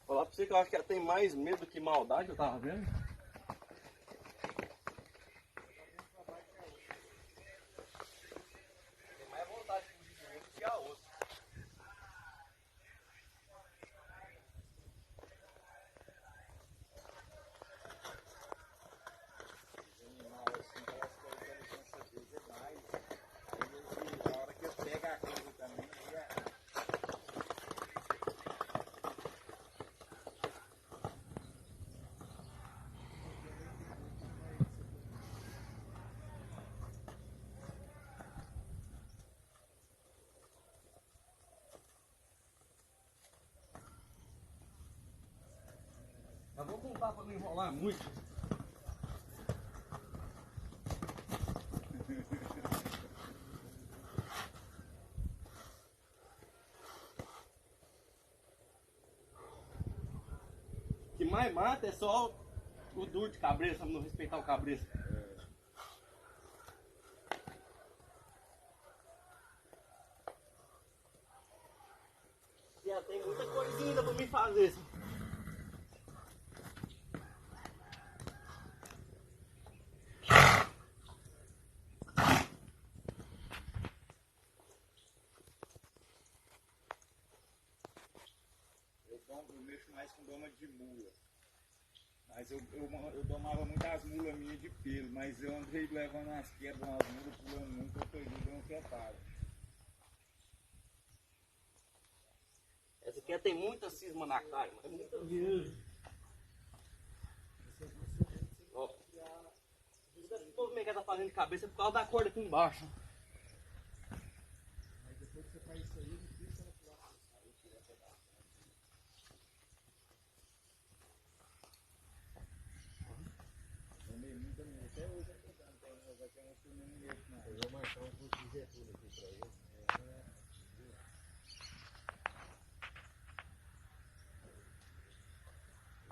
Falar pra você que eu acho que ela tem mais medo que maldade, eu tava vendo. Tem mais vontade de fugir de mim do que a outra. A hora que eu pego a coisa também, Mas vou contar pra não enrolar muito. O que mais mata é só o duro de cabreça, não respeitar o cabreça. Já tem muita coisinha ainda pra me fazer. eu mexo mais com doma de mula. Mas eu domava muitas mulas minhas de pelo, mas eu andei levando as quedas, umas mulas pulando muito, eu perdi, deu um quietada. Essa aqui tem muita cisma na cara, mas é muita viagem. Ó. Esse movimento que ela tá fazendo de cabeça é por causa da corda aqui embaixo. Aí depois que você faz isso aí, não precisa ela pular. Eu meio muito também, até hoje eu tô dando, vai ter um instrumento mesmo, não. Eu vou marcar um curso de Getúlio aqui pra ele.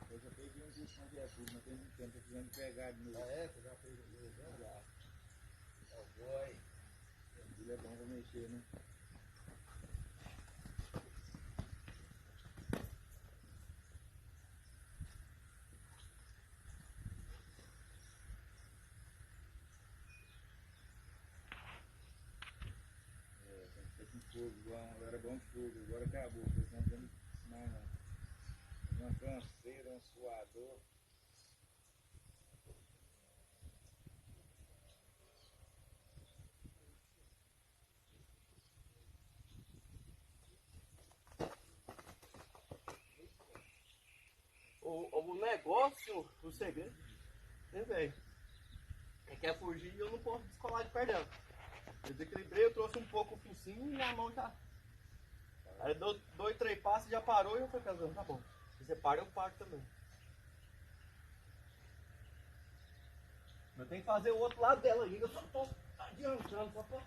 Eu já peguei um curso de Getúlio, mas tem muito tempo, eu precisando pegar de novo. Ah é? Você já fez o já? Já. É o boi. Ele é bom pra mexer, né? Fogo, era bom fogo, agora acabou, porque não tem mais não. Uma canseira, um suador. O negócio, o segredo, né, velho? É que é fugir e eu não posso descolar de perto dela. Eu desequilibrei, eu trouxe um pouco o focinho e minha mão já. Aí eu dou 2, 3 passos e já parou e eu falei, casando, tá bom. Se você para, eu paro também. Eu tenho que fazer o outro lado dela ainda, eu só tô adiantando, só pra